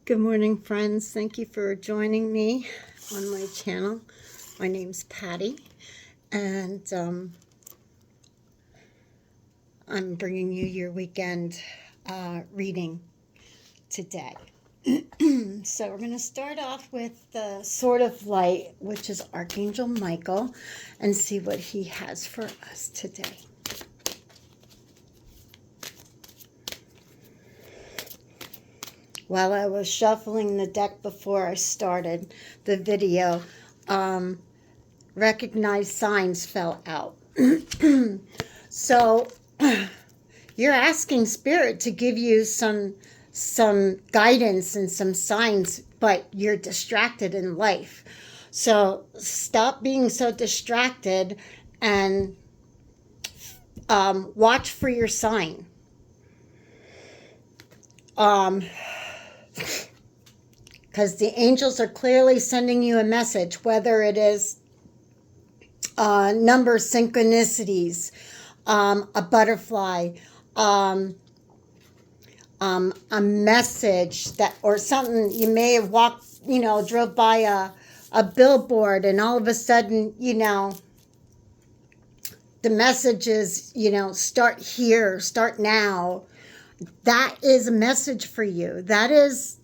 Good morning, friends. Thank you for joining me on my channel. My name's Patty, and I'm bringing you your weekend reading today. So we're going to start off with the Sword of Light, which is Archangel Michael, and see what he has for us today. While I was shuffling the deck before I started the video, recognized signs fell out. So you're asking Spirit to give you some guidance and some signs, but you're distracted in life. So stop being so distracted and watch for your sign. Because the angels are clearly sending you a message, whether it is number synchronicities, a butterfly, a message that, or something. You may have walked, drove by a billboard, and all of a sudden, the message is, start here, start now. That is a message for you. That is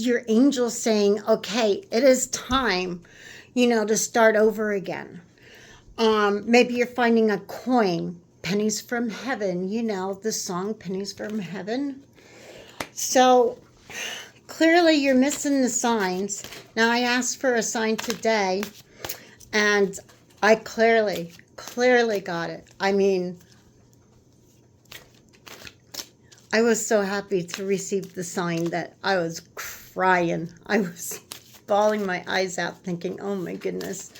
your angel saying, okay, it is time, to start over again. Maybe you're finding a coin, pennies from heaven, the song Pennies from Heaven. So clearly you're missing the signs. Now I asked for a sign today, and I clearly got it. I mean, I was so happy to receive the sign that I was crying. I was bawling my eyes out thinking, oh my goodness,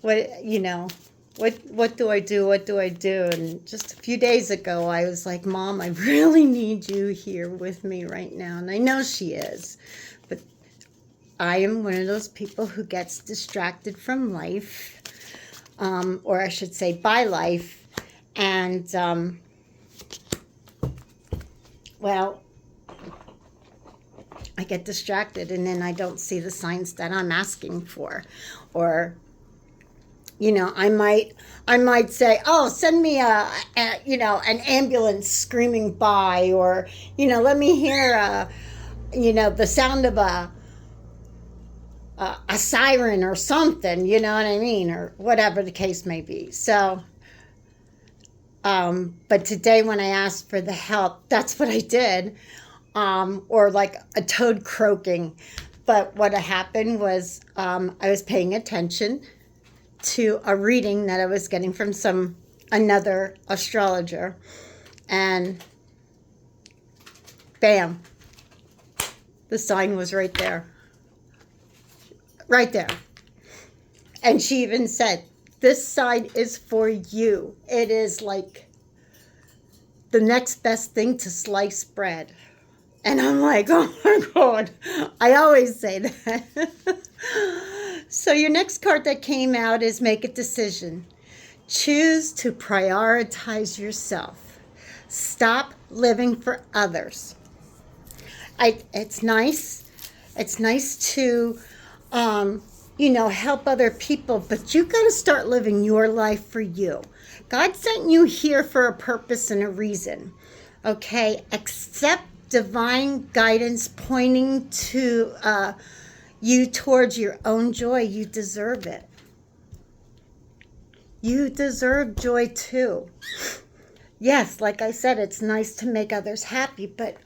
what do I do? What do I do? And just a few days ago, I was like, Mom, I really need you here with me right now. And I know she is, but I am one of those people who gets distracted from life, or I should say by life. And, well, I get distracted, and then I don't see the signs that I'm asking for. Or, I might say, oh, send me an ambulance screaming by, or, let me hear, the sound of a siren or something, you know what I mean? Or whatever the case may be. So, but today when I asked for the help, that's what I did. Or like a toad croaking. But what happened was, I was paying attention to a reading that I was getting from another astrologer, and bam, the sign was right there. Right there. And she even said, this sign is for you. It is like the next best thing to sliced bread. And I'm like, oh my God, I always say that. So your next card that came out is make a decision. Choose to prioritize yourself. Stop living for others. It's nice. It's nice to, help other people, but you got to start living your life for you. God sent you here for a purpose and a reason. Okay? Accept divine guidance pointing to you towards your own joy. You deserve it. You deserve joy too. Yes, like I said, it's nice to make others happy, but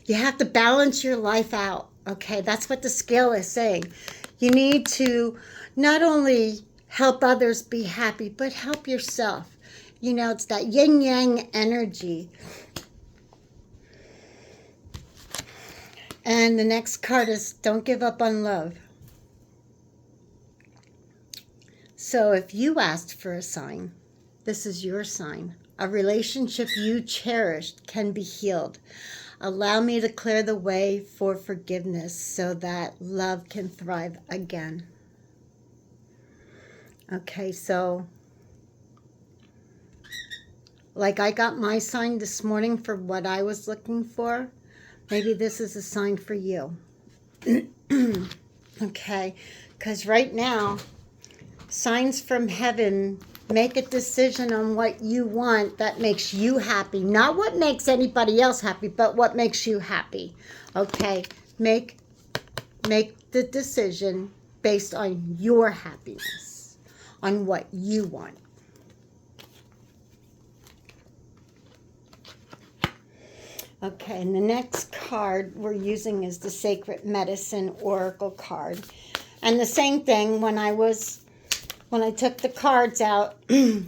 you have to balance your life out. Okay, that's what the scale is saying. You need to not only help others be happy, but help yourself. It's that yin-yang energy. And the next card is don't give up on love. So if you asked for a sign, this is your sign. A relationship you cherished can be healed. Allow me to clear the way for forgiveness so that love can thrive again. Okay, so like I got my sign this morning for what I was looking for. Maybe this is a sign for you. Okay, because right now, signs from heaven, make a decision on what you want that makes you happy. Not what makes anybody else happy, but what makes you happy. Okay, make the decision based on your happiness, on what you want. Okay, and the next card we're using is the Sacred Medicine Oracle card. And the same thing, when I took the cards out,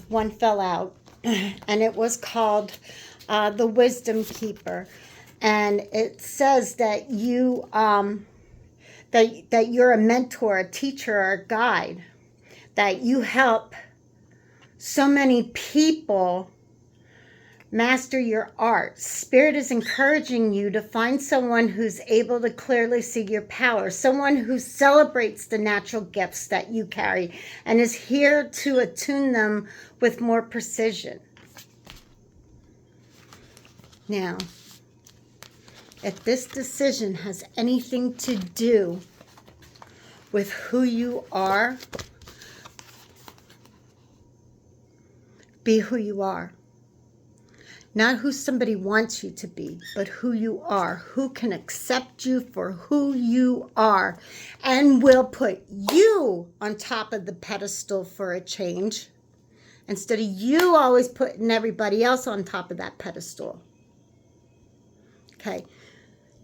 one fell out, and it was called the Wisdom Keeper. And it says that you that you're a mentor, a teacher, or a guide, that you help so many people master your art. Spirit is encouraging you to find someone who's able to clearly see your power, someone who celebrates the natural gifts that you carry and is here to attune them with more precision. Now, if this decision has anything to do with who you are, be who you are. Not who somebody wants you to be, but who you are, who can accept you for who you are, and will put you on top of the pedestal for a change, instead of you always putting everybody else on top of that pedestal. Okay,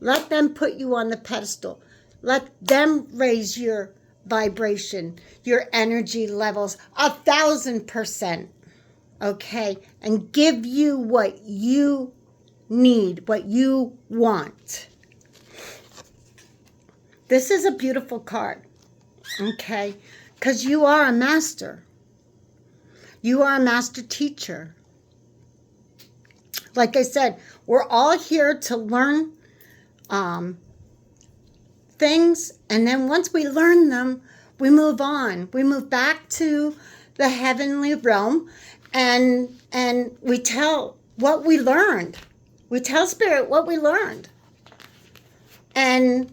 let them put you on the pedestal. Let them raise your vibration, your energy levels 1,000%. Okay, and give you what you need, what you want. This is a beautiful card, okay, because you are a master. You are a master teacher. Like I said, we're all here to learn things, and then once we learn them, we move on. We move back to the heavenly realm. And we tell what we learned. We tell Spirit what we learned. And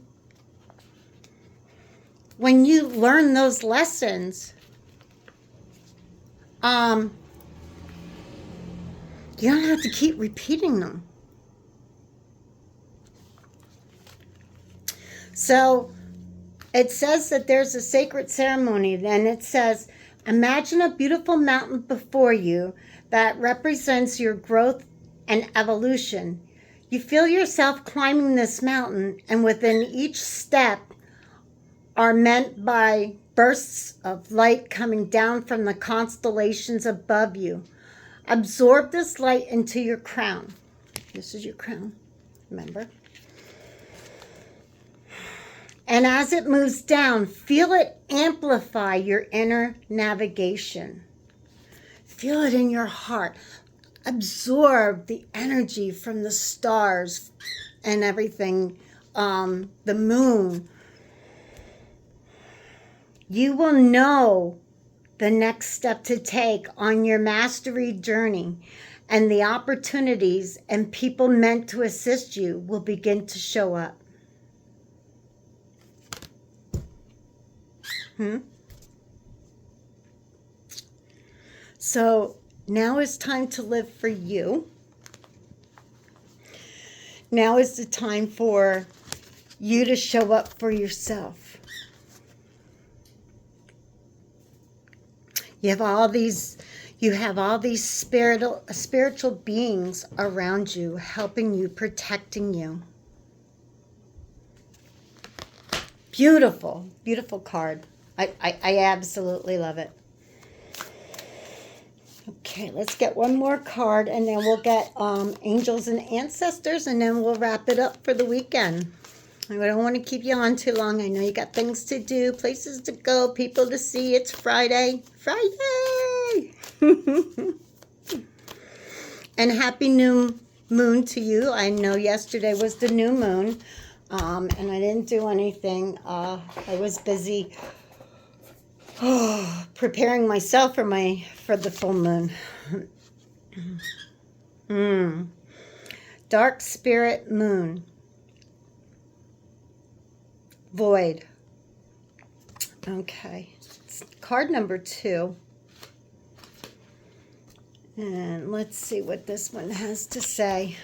when you learn those lessons, you don't have to keep repeating them. So it says that there's a sacred ceremony, and it says, imagine a beautiful mountain before you that represents your growth and evolution. You feel yourself climbing this mountain, and within each step are meant by bursts of light coming down from the constellations above you. Absorb this light into your crown. This is your crown, remember? And as it moves down, feel it amplify your inner navigation. Feel it in your heart. Absorb the energy from the stars and everything, the moon. You will know the next step to take on your mastery journey, and the opportunities and people meant to assist you will begin to show up. So now is time to live for you. Now is the time for you to show up for yourself. You have all these spiritual beings around you, helping you, protecting you. Beautiful, beautiful card. I absolutely love it. Okay, let's get one more card, and then we'll get angels and ancestors, and then we'll wrap it up for the weekend. I don't want to keep you on too long. I know you got things to do, places to go, people to see. It's Friday. Friday! And happy new moon to you. I know yesterday was the new moon, and I didn't do anything. I was busy preparing myself for the full moon. Dark spirit moon. Void. Okay. It's card number 2. And let's see what this one has to say.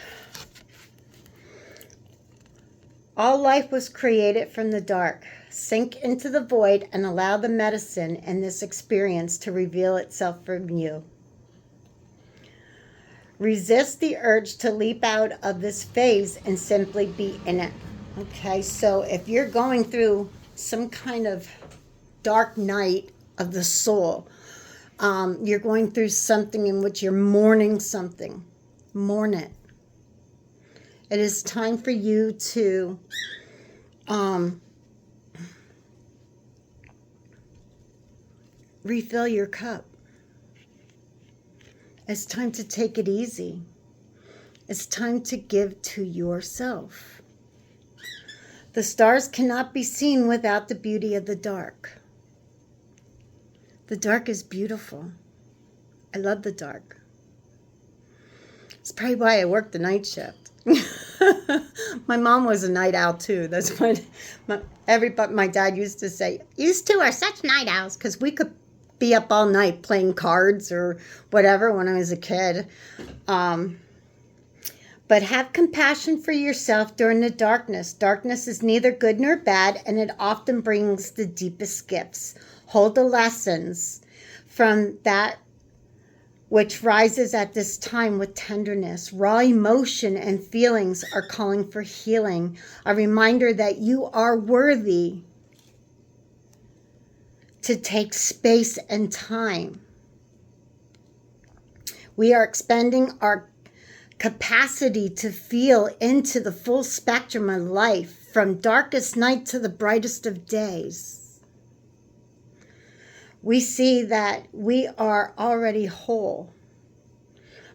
All life was created from the dark. Sink into the void and allow the medicine in this experience to reveal itself from you. Resist the urge to leap out of this phase and simply be in it. Okay, so if you're going through some kind of dark night of the soul, you're going through something in which you're mourning something, mourn it. It is time for you to refill your cup. It's time to take it easy. It's time to give to yourself. The stars cannot be seen without the beauty of the dark. The dark is beautiful. I love the dark. It's probably why I work the night shift. My mom was a night owl too. That's what my dad used to say. You two are such night owls, because we could be up all night playing cards or whatever when I was a kid. But have compassion for yourself during the darkness. Darkness is neither good nor bad, and it often brings the deepest gifts. Hold the lessons from that which rises at this time with tenderness. Raw emotion and feelings are calling for healing. A reminder that you are worthy to take space and time. We are expanding our capacity to feel into the full spectrum of life, from darkest night to the brightest of days. We see that we are already whole.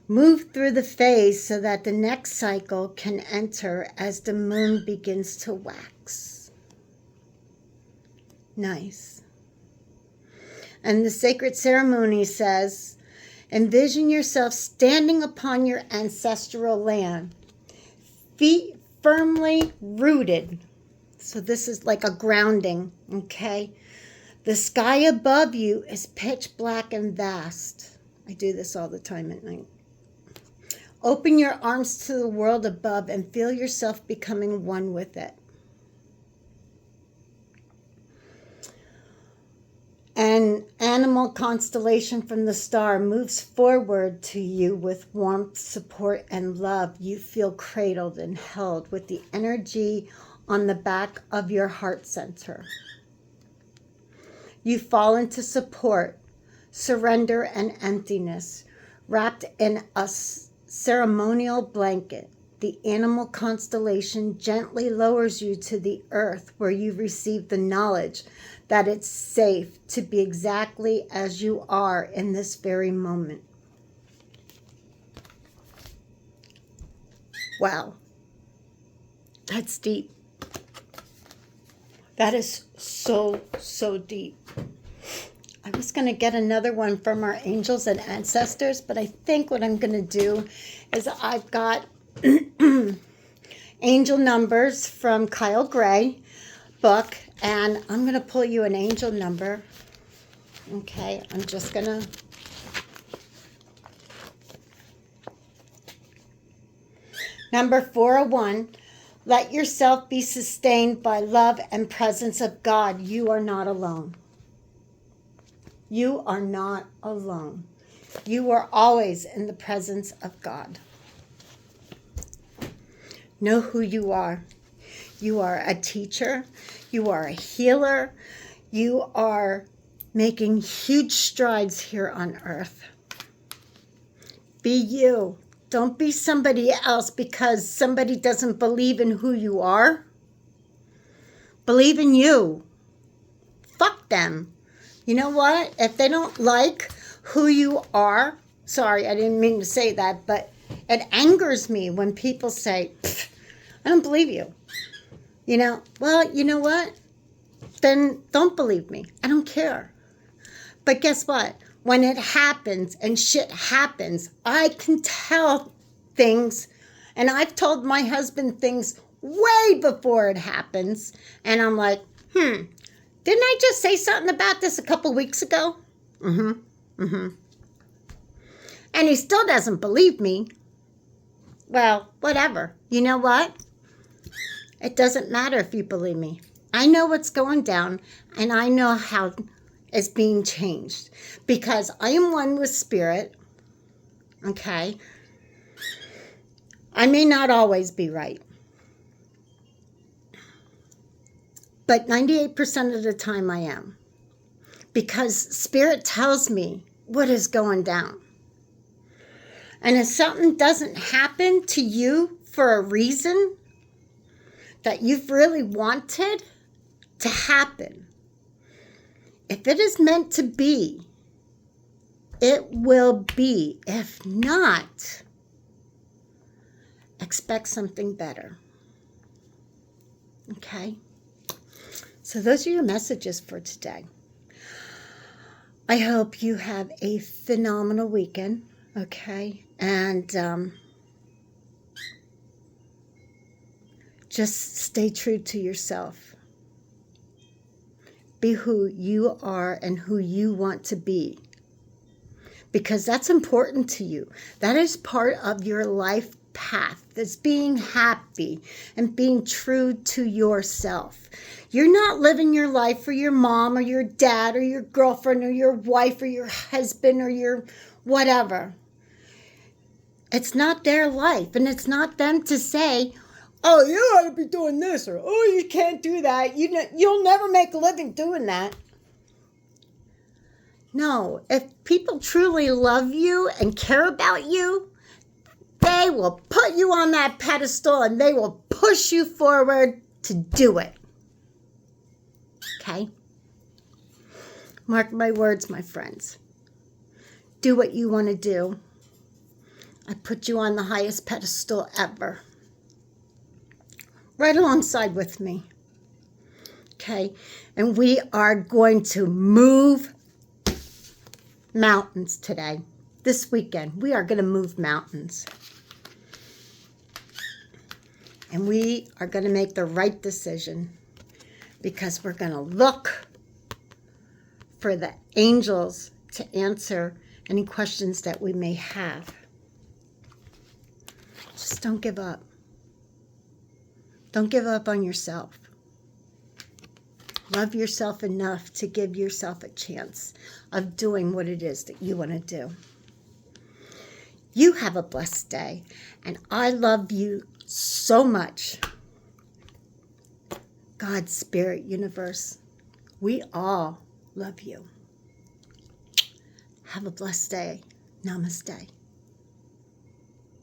Move through the phase so that the next cycle can enter as the moon begins to wax. Nice. And the sacred ceremony says, envision yourself standing upon your ancestral land, feet firmly rooted. So this is like a grounding, okay? The sky above you is pitch black and vast. I do this all the time at night. Open your arms to the world above and feel yourself becoming one with it. An animal constellation from the star moves forward to you with warmth, support, and love. You feel cradled and held with the energy on the back of your heart center. You fall into support, surrender, and emptiness, wrapped in a ceremonial blanket. The animal constellation gently lowers you to the earth, where you receive the knowledge that it's safe to be exactly as you are in this very moment. Wow. That's deep. That is so, so deep. I was going to get another one from our angels and ancestors, but I think what I'm going to do is I've got angel numbers from Kyle Gray book, and I'm going to pull you an angel number. Okay, I'm just going to... Number 401, let yourself be sustained by love and presence of God. You are not alone. You are not alone. You are always in the presence of God. Know who you are. You are a teacher. You are a healer. You are making huge strides here on earth. Be you. Don't be somebody else because somebody doesn't believe in who you are. Believe in you. Fuck them. You know what? If they don't like who you are, sorry, I didn't mean to say that, but it angers me when people say, I don't believe you. You know, well, you know what? Then don't believe me. I don't care. But guess what? When it happens and shit happens, I can tell things, and I've told my husband things way before it happens. And I'm like, didn't I just say something about this a couple weeks ago? And he still doesn't believe me. Well, whatever. You know what? It doesn't matter if you believe me. I know what's going down, and I know how it's being changed. Because I am one with spirit, okay? I may not always be right. But 98% of the time I am. Because spirit tells me what is going down. And if something doesn't happen to you for a reason that you've really wanted to happen, if it is meant to be, it will be. If not, expect something better. Okay? So those are your messages for today. I hope you have a phenomenal weekend, okay? And just stay true to yourself. Be who you are and who you want to be. Because that's important to you. That is part of your life path. That's being happy and being true to yourself. You're not living your life for your mom or your dad or your girlfriend or your wife or your husband or your whatever. It's not their life, and it's not them to say, oh, you ought to be doing this, or oh, you can't do that. You'll never make a living doing that. No, if people truly love you and care about you, they will put you on that pedestal and they will push you forward to do it. Okay? Mark my words, my friends. Do what you want to do. I put you on the highest pedestal ever. Right alongside with me. Okay? And we are going to move mountains today. This weekend, we are going to move mountains. And we are going to make the right decision because we're going to look for the angels to answer any questions that we may have. Just don't give up. Don't give up on yourself. Love yourself enough to give yourself a chance of doing what it is that you want to do. You have a blessed day, and I love you so much. God, Spirit, Universe, we all love you. Have a blessed day. Namaste.